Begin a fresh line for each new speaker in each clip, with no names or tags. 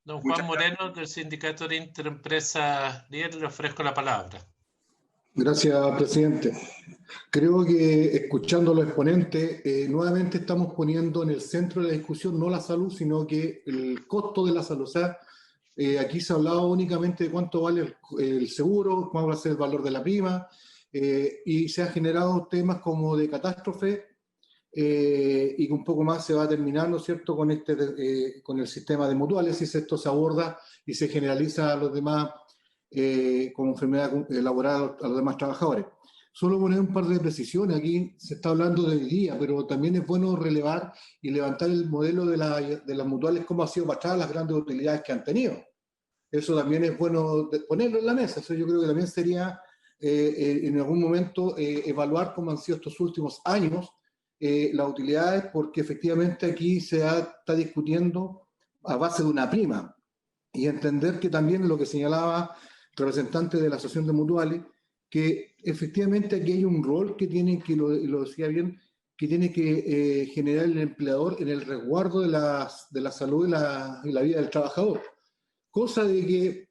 Don Juan
Muchas gracias.
Moreno, del Sindicato de Interempresa Líder, le ofrezco la palabra.
Gracias, presidente. Creo que escuchando a los exponentes, nuevamente estamos poniendo en el centro de la discusión no la salud, sino que el costo de la salud. O sea, aquí se ha hablado únicamente de cuánto vale el seguro, cuál va a ser el valor de la prima, y se han generado temas como de catástrofe, y que un poco más se va a terminar, ¿no es cierto?, con el sistema de mutuales, si esto se aborda y se generaliza a los demás como enfermedad laboral a los demás trabajadores. Solo poner un par de precisiones. Aquí se está hablando de hoy día, pero también es bueno relevar y levantar el modelo de las mutuales, cómo ha sido para atrás las grandes utilidades que han tenido. Eso también es bueno ponerlo en la mesa. Eso yo creo que también sería en algún momento evaluar cómo han sido estos últimos años las utilidades, porque efectivamente aquí está discutiendo a base de una prima, y entender que también lo que señalaba el representante de la Asociación de Mutuales, que efectivamente aquí hay un rol que tienen, que lo decía bien, que tiene que generar el empleador en el resguardo de la salud y la vida del trabajador. Cosa de que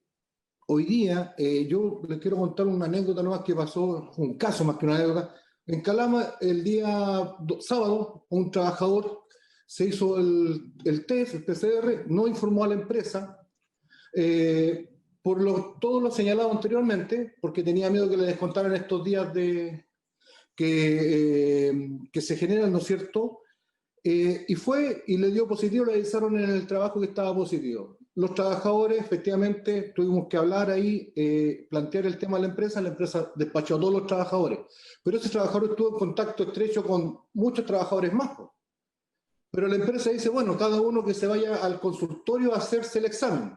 hoy día, yo les quiero contar una anécdota nomás que pasó, un caso más que una anécdota. En Calama, el día sábado, un trabajador se hizo el test, el PCR, no informó a la empresa, todo lo señalado anteriormente, porque tenía miedo que le descontaran estos días que se generan, ¿no es cierto? Y fue y le dio positivo, le avisaron en el trabajo que estaba positivo. Los trabajadores, efectivamente, tuvimos que hablar ahí, plantear el tema a la empresa despachó a todos los trabajadores, pero ese trabajador estuvo en contacto estrecho con muchos trabajadores más. Pero la empresa dice, bueno, cada uno que se vaya al consultorio a hacerse el examen.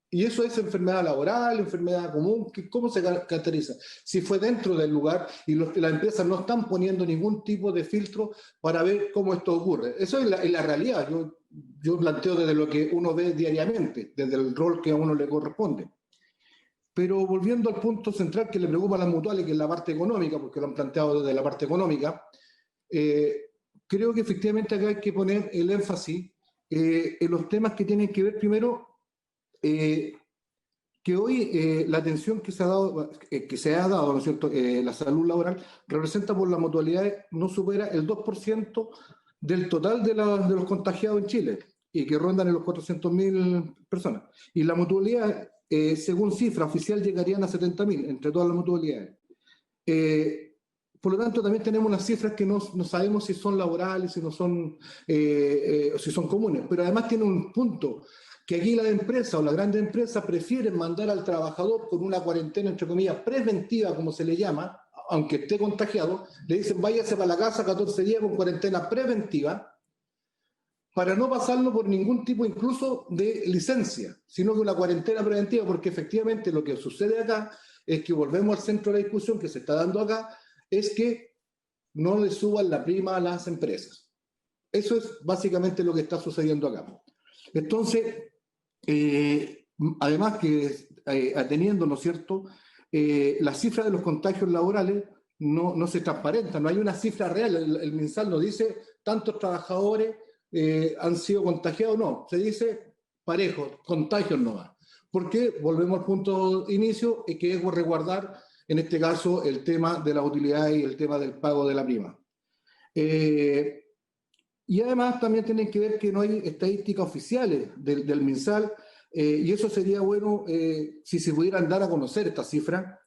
Y eso es enfermedad laboral, enfermedad común, ¿cómo se caracteriza? Si fue dentro del lugar y las empresas no están poniendo ningún tipo de filtro para ver cómo esto ocurre. Eso es la realidad. Yo planteo desde lo que uno ve diariamente, desde el rol que a uno le corresponde. Pero volviendo al punto central que le preocupa a las mutuales, que es la parte económica, porque lo han planteado desde la parte económica, creo que efectivamente acá hay que poner el énfasis en los temas que tienen que ver primero. Que hoy la atención que se ha dado, ¿no es cierto?, la salud laboral representa por las mutualidades no supera el 2% del total de los contagiados en Chile, y que rondan en los 400.000 personas. Y la mutualidad, según cifra oficial, llegarían a 70.000 entre todas las mutualidades. Por lo tanto, también tenemos unas cifras que no sabemos si son laborales, si no son, si son comunes, pero además tiene un punto, que aquí las empresas o las grandes empresas prefieren mandar al trabajador con una cuarentena, entre comillas, preventiva, como se le llama, aunque esté contagiado, le dicen váyase para la casa 14 días con cuarentena preventiva, para no pasarlo por ningún tipo incluso de licencia, sino que una cuarentena preventiva, porque efectivamente lo que sucede acá es que volvemos al centro de la discusión que se está dando acá, es que no le suban la prima a las empresas. Eso es básicamente lo que está sucediendo acá. Entonces, además que atendiendo, ¿no es cierto?, las cifras de los contagios laborales no se transparentan, no hay una cifra real, el MinSal no dice tantos trabajadores han sido contagiados, no, se dice parejo, contagios nomás, porque volvemos al punto de inicio, que es resguardar, en este caso, el tema de la utilidad y el tema del pago de la prima. Y además también tienen que ver que no hay estadísticas oficiales del MinSal, y eso sería bueno si se pudieran dar a conocer estas cifras.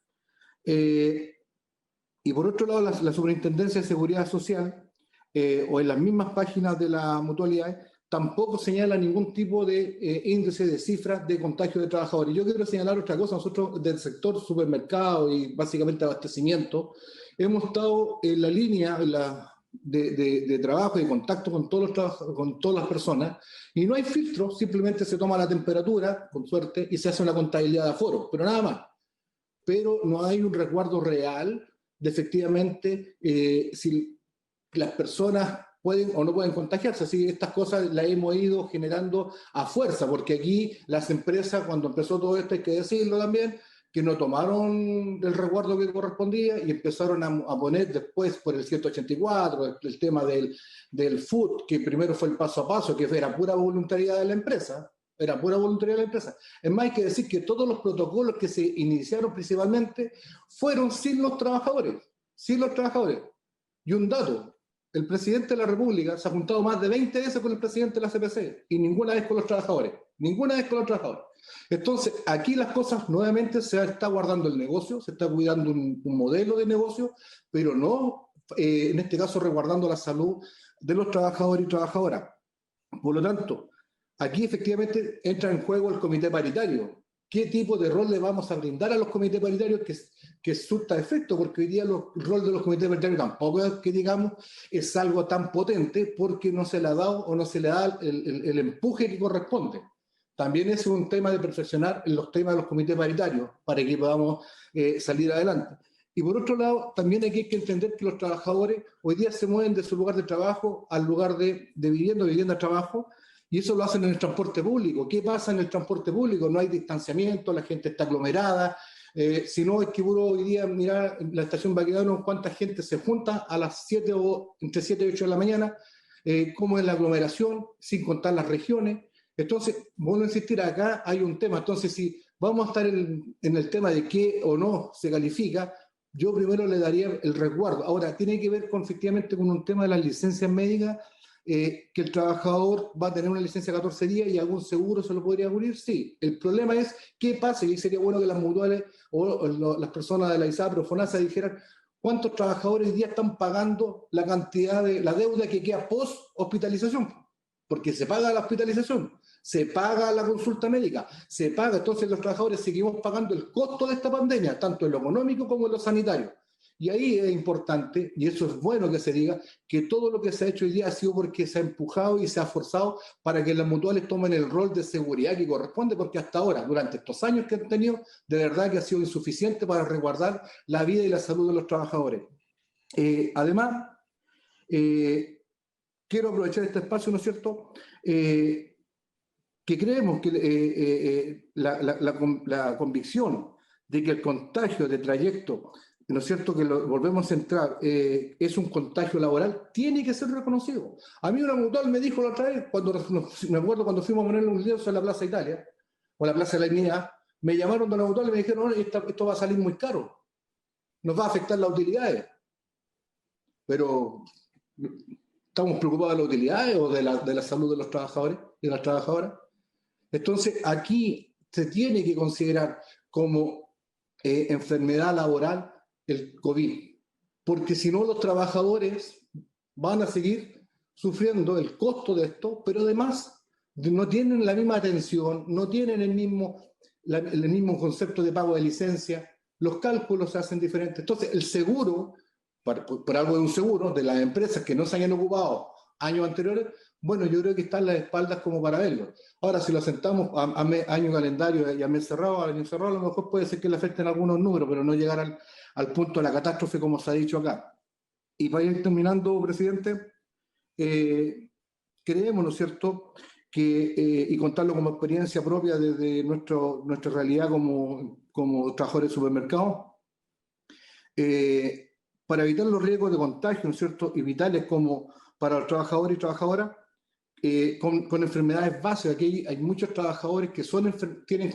Y por otro lado, la Superintendencia de Seguridad Social, o en las mismas páginas de la mutualidad, tampoco señala ningún tipo de índice de cifras de contagio de trabajadores. Yo quiero señalar otra cosa. Nosotros del sector supermercado y básicamente abastecimiento hemos estado en la línea de trabajo y contacto con todas las personas, y no hay filtro, simplemente se toma la temperatura, con suerte, y se hace una contabilidad de aforo, pero nada más. Pero no hay un resguardo real de efectivamente si las personas pueden o no pueden contagiarse. Así que estas cosas las hemos ido generando a fuerza, porque aquí las empresas, cuando empezó todo esto, hay que decirlo también, que no tomaron el resguardo que correspondía y empezaron a poner después por el 184, el tema del food, que primero fue el paso a paso, que era pura voluntariedad de la empresa, era pura voluntariedad de la empresa. Es más, hay que decir que todos los protocolos que se iniciaron principalmente fueron sin los trabajadores, sin los trabajadores. Y un dato, el presidente de la República se ha juntado más de 20 veces con el presidente de la CPC y ninguna vez con los trabajadores, ninguna vez con los trabajadores. Entonces, aquí las cosas nuevamente se está guardando el negocio, se está cuidando un modelo de negocio, pero no, en este caso, resguardando la salud de los trabajadores y trabajadoras. Por lo tanto, aquí efectivamente entra en juego el comité paritario. ¿Qué tipo de rol le vamos a brindar a los comités paritarios que surta efecto? Porque hoy día el rol de los comités paritarios tampoco es que digamos es algo tan potente porque no se le ha dado o no se le da el empuje que corresponde. También es un tema de perfeccionar los temas de los comités paritarios para que podamos salir adelante. Y por otro lado, también hay que entender que los trabajadores hoy día se mueven de su lugar de trabajo al lugar de vivienda a trabajo, y eso lo hacen en el transporte público. ¿Qué pasa en el transporte público? No hay distanciamiento, la gente está aglomerada. Si no, es que uno hoy día mirar la estación Baquedano cuánta gente se junta a las 7 o entre 7 y 8 de la mañana, cómo es la aglomeración, sin contar las regiones. Entonces, vuelvo a insistir, acá hay un tema. Entonces, si vamos a estar en el tema de qué o no se califica, yo primero le daría el resguardo. Ahora, tiene que ver efectivamente con un tema de las licencias médicas, que el trabajador va a tener una licencia de 14 días y algún seguro se lo podría cubrir, sí. El problema es qué pasa, y sería bueno que las mutuales o las personas de la ISAPRE o FONASA dijeran cuántos trabajadores hoy día están pagando la cantidad de la deuda que queda post-hospitalización, porque se paga la hospitalización, se paga la consulta médica, se paga, entonces los trabajadores seguimos pagando el costo de esta pandemia, tanto en lo económico como en lo sanitario. Y ahí es importante, y eso es bueno que se diga, que todo lo que se ha hecho hoy día ha sido porque se ha empujado y se ha forzado para que las mutuales tomen el rol de seguridad que corresponde, porque hasta ahora, durante estos años que han tenido, de verdad que ha sido insuficiente para resguardar la vida y la salud de los trabajadores. Además, quiero aprovechar este espacio, ¿no es cierto?, que creemos que la convicción de que el contagio de trayecto, ¿no es cierto?, que volvemos a entrar, es un contagio laboral, tiene que ser reconocido. A mí una mutual me dijo la otra vez, me acuerdo cuando fuimos a ponerle un lienzo en la Plaza Italia, o la Plaza de la Dignidad, me llamaron de la mutual y me dijeron, no, esto va a salir muy caro, nos va a afectar las utilidades. Pero ¿estamos preocupados de las utilidades o de la salud de los trabajadores y de las trabajadoras? Entonces, aquí se tiene que considerar como enfermedad laboral el COVID, porque si no los trabajadores van a seguir sufriendo el costo de esto, pero además no tienen la misma atención, no tienen el mismo concepto de pago de licencia, los cálculos se hacen diferentes. Entonces, el seguro, por algo de un seguro, de las empresas que no se hayan ocupado años anteriores, bueno, yo creo que está en las espaldas como para verlo. Ahora, si lo sentamos a año calendario y a mes cerrado, a lo mejor puede ser que le afecten algunos números, pero no llegar al punto de la catástrofe como se ha dicho acá. Y para ir terminando, presidente, creemos, ¿no es cierto?, que, y contarlo como experiencia propia desde nuestra realidad como trabajadores de supermercados, para evitar los riesgos de contagio, ¿no es cierto?, y vitales como para los trabajadores y trabajadoras, con enfermedades básicas. Aquí hay muchos trabajadores que tienen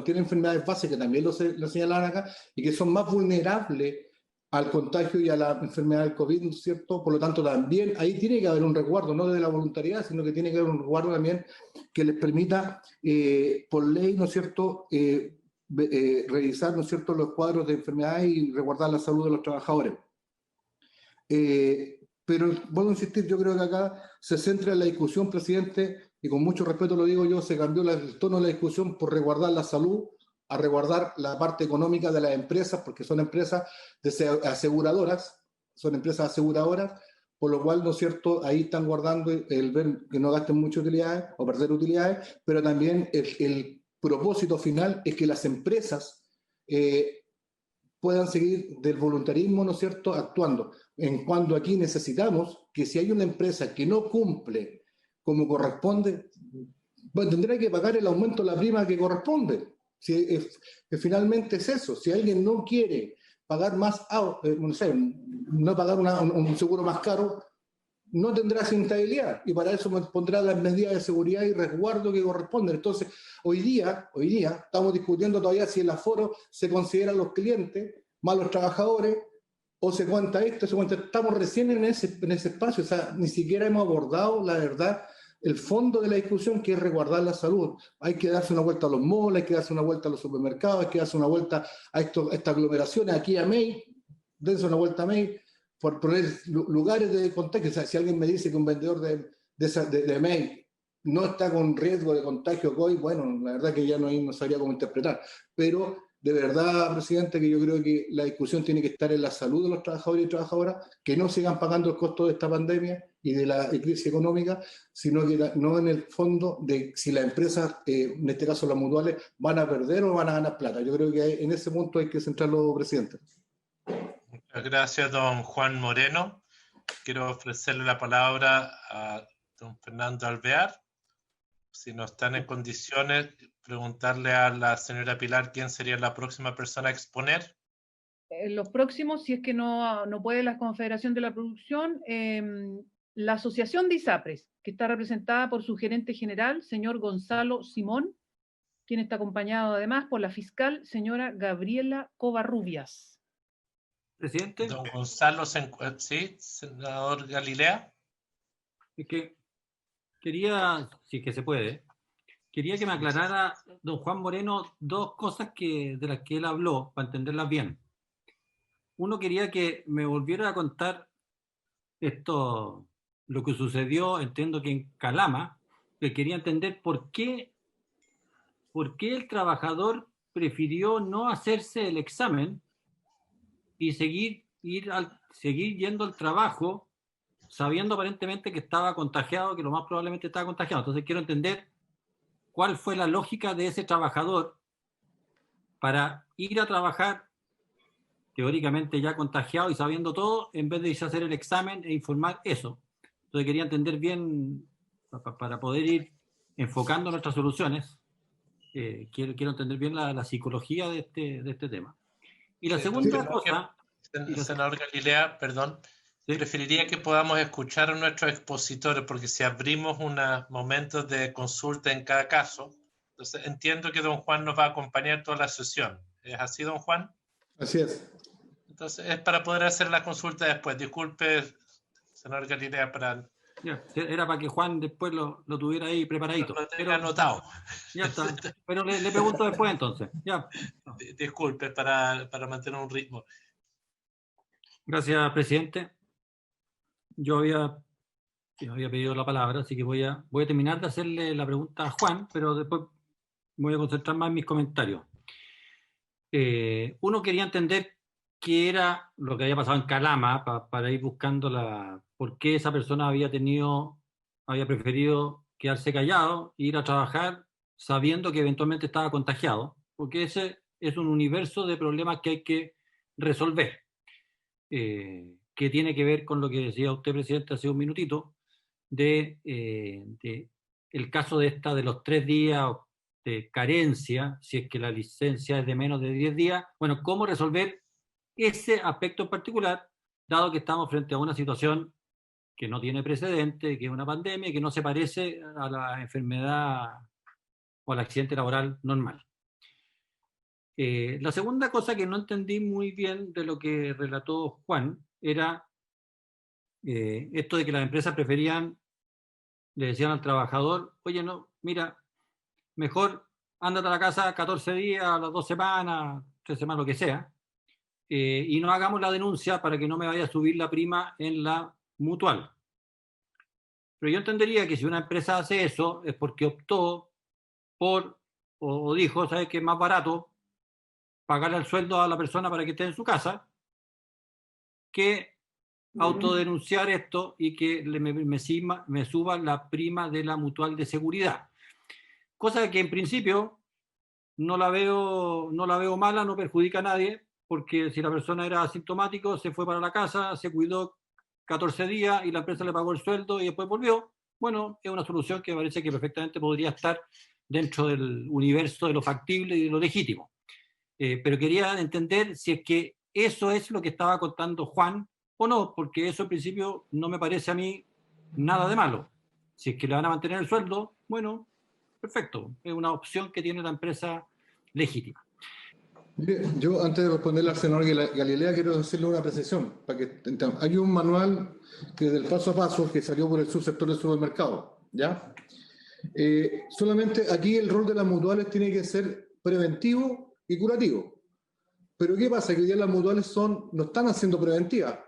tienen enfermedades básicas, que también lo señalan acá, y que son más vulnerables al contagio y a la enfermedad del COVID, ¿no es cierto? Por lo tanto, también ahí tiene que haber un resguardo, no de la voluntariedad, sino que tiene que haber un resguardo también que les permita, por ley, ¿no es cierto?, revisar, ¿no es cierto?, los cuadros de enfermedades y resguardar la salud de los trabajadores. Pero vuelvo a insistir, yo creo que acá se centra en la discusión, presidente, y con mucho respeto lo digo yo, se cambió el tono de la discusión por resguardar la salud a resguardar la parte económica de las empresas, porque son empresas aseguradoras, por lo cual, ¿no es cierto?, ahí están guardando el ver que no gasten muchas utilidades o perder utilidades, pero también el propósito final es que las empresas puedan seguir del voluntarismo, ¿no es cierto?, actuando. En cuanto aquí necesitamos que si hay una empresa que no cumple como corresponde, bueno, tendrá que pagar el aumento de la prima que corresponde. Finalmente es eso. Si alguien no quiere pagar más, no pagar un seguro más caro, no tendrá esa estabilidad y para eso pondrá las medidas de seguridad y resguardo que corresponden. Entonces, hoy día estamos discutiendo todavía si el aforo se considera a los clientes más los trabajadores o se cuenta esto, se cuenta. Estamos recién en ese espacio, o sea, ni siquiera hemos abordado, la verdad, el fondo de la discusión, que es resguardar la salud. Hay que darse una vuelta a los malls, hay que darse una vuelta a los supermercados, hay que darse una vuelta a estas aglomeraciones, aquí a May, dense una vuelta a May, por poner lugares de contagio. O sea, si alguien me dice que un vendedor de May no está con riesgo de contagio COVID, bueno, la verdad que ya no sabría cómo interpretar. Pero de verdad, presidente, que yo creo que la discusión tiene que estar en la salud de los trabajadores y trabajadoras, que no sigan pagando el costo de esta pandemia y de la crisis económica, sino que no en el fondo de si las empresas, en este caso las mutuales, van a perder o van a ganar plata. Yo creo que en ese punto hay que centrarlo, presidente.
Muchas gracias, don Juan Moreno. Quiero ofrecerle la palabra a don Fernando Alvear. Si no están en condiciones, preguntarle a la señora Pilar quién sería la próxima persona a exponer.
Los próximos, si es que no puede la Confederación de la Producción, la Asociación de ISAPRES, que está representada por su gerente general, señor Gonzalo Simón, quien está acompañado además por la fiscal, señora Gabriela Covarrubias.
Presidente.
Don Gonzalo, sí, senador Galilea.
Es que quería, si es que se puede, quería que me aclarara don Juan Moreno dos cosas de las que él habló, para entenderlas bien. Uno, quería que me volviera a contar lo que sucedió, entiendo que en Calama, que quería entender por qué el trabajador prefirió no hacerse el examen y seguir yendo al trabajo sabiendo aparentemente que estaba contagiado, que lo más probablemente estaba contagiado. Entonces quiero entender cuál fue la lógica de ese trabajador para ir a trabajar teóricamente ya contagiado y sabiendo todo, en vez de irse a hacer el examen e informar eso. Entonces quería entender bien, para poder ir enfocando nuestras soluciones, quiero entender bien la psicología de este tema. Y la segunda cosa...
Senador Galilea, perdón, ¿sí? Preferiría que podamos escuchar a nuestros expositores, porque si abrimos unos momentos de consulta en cada caso, entonces entiendo que don Juan nos va a acompañar toda la sesión. ¿Es así, don Juan?
Así es.
Entonces es para poder hacer la consulta después. Disculpe, senador Galilea, para...
Ya, era para que Juan después lo tuviera ahí preparadito.
Lo tenga anotado.
Ya está. Pero le pregunto después entonces. Ya.
Disculpe, para mantener un ritmo.
Gracias, presidente. Yo había pedido la palabra, así que voy a terminar de hacerle la pregunta a Juan, pero después me voy a concentrar más en mis comentarios. Uno, quería entender qué era lo que había pasado en Calama para ir buscando por qué esa persona había preferido quedarse callado e ir a trabajar sabiendo que eventualmente estaba contagiado, porque ese es un universo de problemas que hay que resolver, que tiene que ver con lo que decía usted, presidente, hace un minutito, de el caso de los 3 días de carencia, si es que la licencia es de menos de 10 días. Bueno, ¿cómo resolver ese aspecto en particular, dado que estamos frente a una situación que no tiene precedente, que es una pandemia, que no se parece a la enfermedad o al accidente laboral normal? La segunda cosa que no entendí muy bien de lo que relató Juan era esto de que las empresas le decían al trabajador, oye, no, mira, mejor ándate a la casa 14 días, a las 2 semanas, 3 semanas, lo que sea, y no hagamos la denuncia para que no me vaya a subir la prima en la mutual. Pero yo entendería que si una empresa hace eso es porque optó o dijo, ¿sabes qué? Es más barato pagarle el sueldo a la persona para que esté en su casa que autodenunciar esto y que me suba la prima de la mutual de seguridad. Cosa que en principio no la veo mala, no perjudica a nadie, porque si la persona era asintomático, se fue para la casa, se cuidó 14 días y la empresa le pagó el sueldo y después volvió, bueno, es una solución que parece que perfectamente podría estar dentro del universo de lo factible y de lo legítimo. Pero quería entender si es que eso es lo que estaba contando Juan o no, porque eso en principio no me parece a mí nada de malo. Si es que le van a mantener el sueldo, bueno, perfecto. Es una opción que tiene la empresa legítima.
Mire, yo antes de responderle al senador Galilea quiero hacerle una precisión. Para que hay un manual que del paso a paso que salió por el subsector del supermercado, ¿ya? Solamente aquí el rol de las mutuales tiene que ser preventivo y curativo. Pero ¿qué pasa? Que hoy día las mutuales no están haciendo preventivas,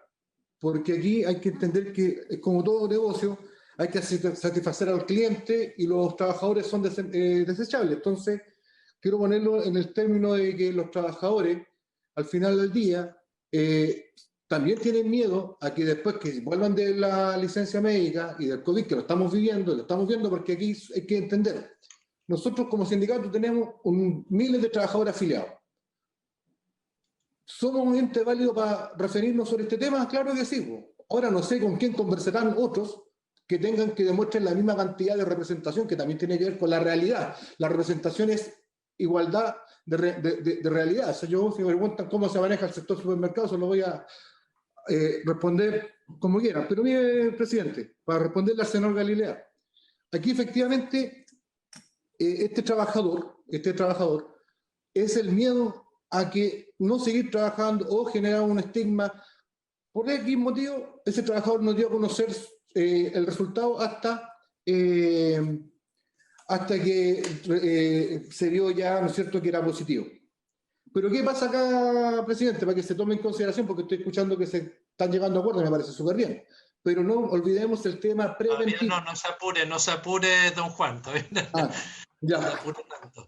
porque aquí hay que entender que, como todo negocio, hay que satisfacer al cliente y los trabajadores son desechables. Entonces, quiero ponerlo en el término de que los trabajadores, al final del día, también tienen miedo a que después que vuelvan de la licencia médica y del COVID, que lo estamos viendo porque aquí hay que entender. Nosotros como sindicato tenemos miles de trabajadores afiliados. ¿Somos un ente válido para referirnos sobre este tema? Claro que sí. Ahora no sé con quién conversarán otros que demuestren la misma cantidad de representación, que también tiene que ver con la realidad. La representación es igualdad de realidad. O sea, si me preguntan cómo se maneja el sector supermercado, se lo voy a responder como quieran. Pero mire, presidente, para responderle al senador Galilea, aquí efectivamente este trabajador es el miedo a que no seguir trabajando o generar un estigma. Por X motivo, ese trabajador no dio a conocer el resultado hasta que se vio ya, ¿no es cierto?, que era positivo. Pero ¿qué pasa acá, presidente? Para que se tome en consideración, porque estoy escuchando que se están llegando a acuerdos, me parece súper bien. Pero no olvidemos el tema preventivo.
No se apure, don Juan.
Ya.
No se apure tanto.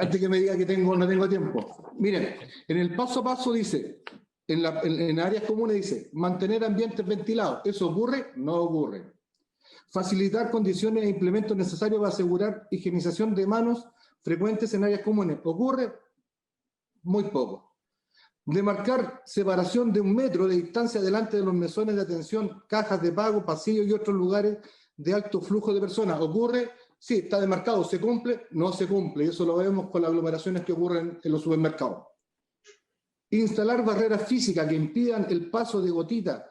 Antes que me diga que no tengo tiempo. Miren, en el paso a paso dice, en áreas comunes dice, mantener ambientes ventilados. ¿Eso ocurre? No ocurre. Facilitar condiciones e implementos necesarios para asegurar higienización de manos frecuentes en áreas comunes. ¿Ocurre? Muy poco. Demarcar separación de 1 metro de distancia delante de los mesones de atención, cajas de pago, pasillos y otros lugares de alto flujo de personas. ¿Ocurre? Sí, está demarcado. ¿Se cumple? No se cumple. Y eso lo vemos con las aglomeraciones que ocurren en los supermercados. Instalar barreras físicas que impidan el paso de gotitas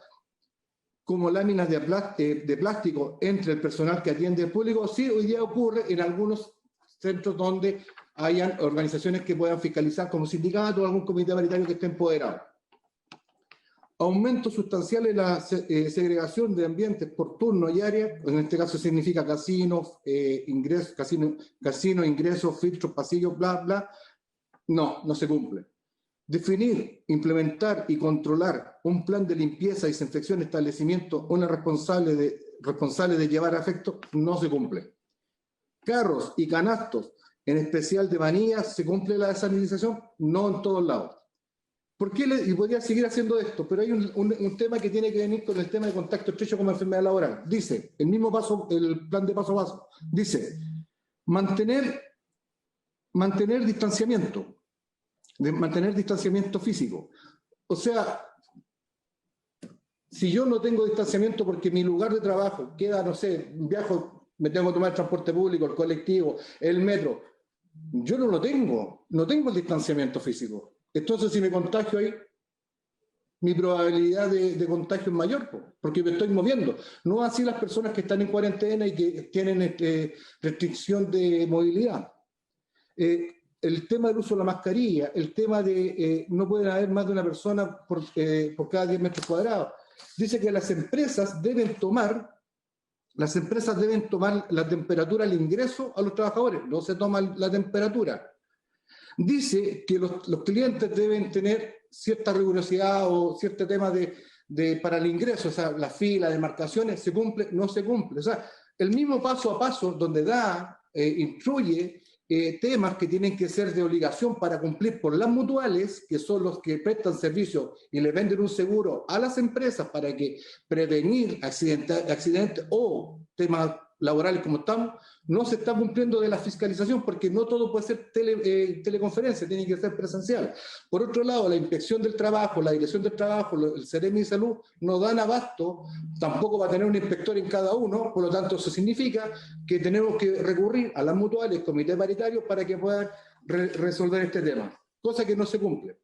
como láminas de plástico entre el personal que atiende al público. Sí, hoy día ocurre en algunos centros donde hayan organizaciones que puedan fiscalizar, como sindicato o algún comité paritario que esté empoderado. Aumento sustancial en la segregación de ambientes por turno y área, en este caso significa casinos, ingresos, filtros, pasillos, bla, bla. No se cumple. Definir, implementar y controlar un plan de limpieza y desinfección de establecimiento, una responsable de llevar a efecto, no se cumple. Carros y canastos, en especial de manillas, ¿se cumple la desanitización? No en todos lados. ¿Por qué? Y podría seguir haciendo esto, pero hay un tema que tiene que venir con el tema de contacto estrecho como enfermedad laboral. Dice, el plan de paso a paso, dice, mantener distanciamiento. De mantener distanciamiento físico. O sea, si yo no tengo distanciamiento porque mi lugar de trabajo queda, no sé, viajo, me tengo que tomar el transporte público, el colectivo, el metro, yo no tengo el distanciamiento físico. Entonces, si me contagio ahí, mi probabilidad de contagio es mayor, porque me estoy moviendo. No así las personas que están en cuarentena y que tienen restricción de movilidad. El tema del uso de la mascarilla, el tema de no pueden haber más de una persona por cada 10 metros cuadrados. Dice que las empresas deben tomar la temperatura al ingreso a los trabajadores, no se toma la temperatura. Dice que los clientes deben tener cierta rigurosidad o cierto tema para el ingreso, o sea, la fila, demarcaciones, ¿se cumple? No se cumple. O sea, el mismo paso a paso donde instruye temas que tienen que ser de obligación para cumplir por las mutuales, que son los que prestan servicio y le venden un seguro a las empresas para que prevenir accidentes o temas laborales como estamos, no se está cumpliendo de la fiscalización porque no todo puede ser teleconferencia, tiene que ser presencial. Por otro lado, la inspección del trabajo, la dirección del trabajo, el Seremi de Salud no dan abasto, tampoco va a tener un inspector en cada uno, por lo tanto eso significa que tenemos que recurrir a las mutuales, comités paritarios, para que puedan resolver este tema, cosa que no se cumple.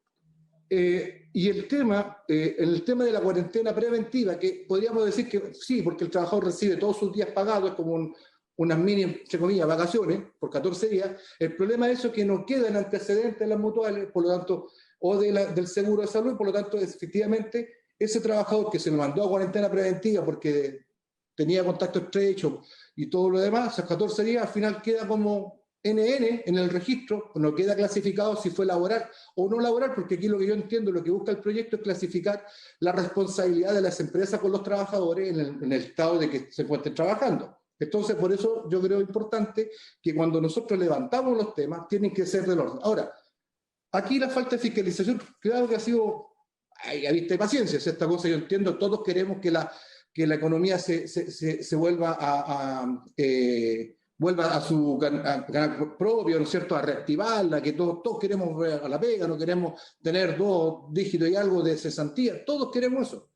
Y el tema de la cuarentena preventiva, que podríamos decir que sí, porque el trabajador recibe todos sus días pagados, es como unas mini, entre comillas, vacaciones por 14 días. El problema es eso, que no quedan antecedentes en las mutuales, por lo tanto, o del seguro de salud, por lo tanto, efectivamente, ese trabajador que se lo mandó a cuarentena preventiva porque tenía contacto estrecho y todo lo demás, esos 14 días al final queda como NN en el registro, no queda clasificado si fue laboral o no laboral, porque aquí lo que yo entiendo, lo que busca el proyecto es clasificar la responsabilidad de las empresas con los trabajadores en el estado de que se encuentren trabajando. Entonces, por eso yo creo importante que cuando nosotros levantamos los temas, tienen que ser del orden. Ahora, aquí la falta de fiscalización, claro que ha sido, a vista de paciencia, esta cosa yo entiendo, todos queremos que la economía se vuelva vuelva a su canal propio, ¿no es cierto?, a reactivarla, que todos queremos ver a la pega, no queremos tener 2 dígitos y algo de cesantía, todos queremos eso.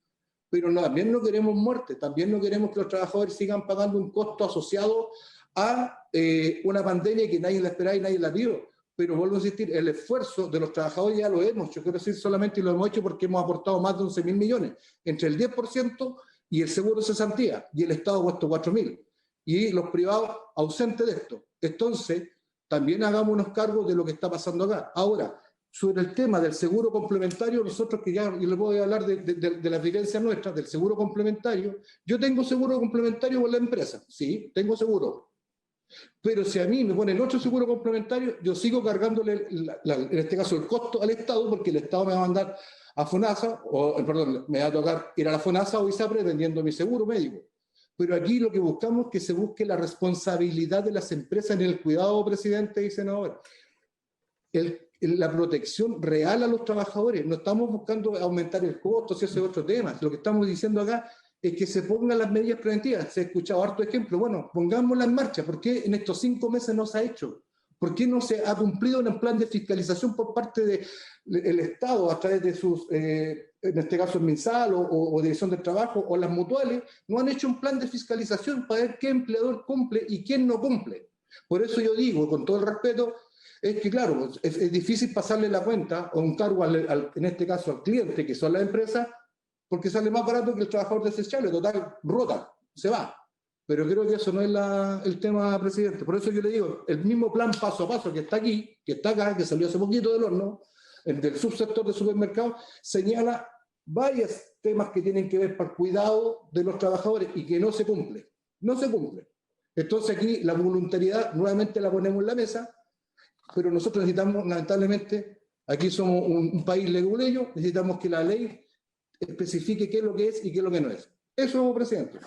Pero también no queremos muerte, también no queremos que los trabajadores sigan pagando un costo asociado a una pandemia que nadie la esperaba y nadie la vio. Pero vuelvo a insistir, el esfuerzo de los trabajadores ya lo hemos hecho, quiero decir, solamente lo hemos hecho porque hemos aportado más de 11.000 millones, entre el 10% y el seguro de cesantía, y el Estado ha puesto 4.000, y los privados ausentes de esto. Entonces, también hagámonos cargo de lo que está pasando acá. Ahora, sobre el tema del seguro complementario, nosotros que ya les voy a hablar de las vivencias nuestras, del seguro complementario, yo tengo seguro complementario con la empresa, sí, tengo seguro. Pero si a mí me ponen otro seguro complementario, yo sigo cargándole, en este caso, el costo al Estado, porque el Estado me va a mandar a FONASA, me va a tocar ir a la FONASA o ISAPRE vendiendo mi seguro médico. Pero aquí lo que buscamos es que se busque la responsabilidad de las empresas en el cuidado, presidente y senador. La protección real a los trabajadores. No estamos buscando aumentar el costo, si ese es otro tema. Lo que estamos diciendo acá es que se pongan las medidas preventivas. Se ha escuchado harto ejemplo. Bueno, pongámoslas en marcha. ¿Por qué en estos 5 meses no se ha hecho? ¿Por qué no se ha cumplido un plan de fiscalización por parte del Estado a través de sus, en este caso el MinSal o Dirección del Trabajo o las mutuales? No han hecho un plan de fiscalización para ver qué empleador cumple y quién no cumple. Por eso yo digo, con todo el respeto, es que claro, es difícil pasarle la cuenta o un cargo, en este caso al cliente, que son las empresas, porque sale más barato que el trabajador desechable, total, rota, se va. Pero creo que eso no es el tema, presidente. Por eso yo le digo, el mismo plan paso a paso que está aquí, que está acá, que salió hace poquito del horno, el del subsector de supermercados, señala varios temas que tienen que ver para el cuidado de los trabajadores y que no se cumple. No se cumple. Entonces aquí la voluntariedad nuevamente la ponemos en la mesa, pero nosotros necesitamos, lamentablemente, aquí somos un país leguleyo, necesitamos que la ley especifique qué es lo que es y qué es lo que no es. Eso, presidente.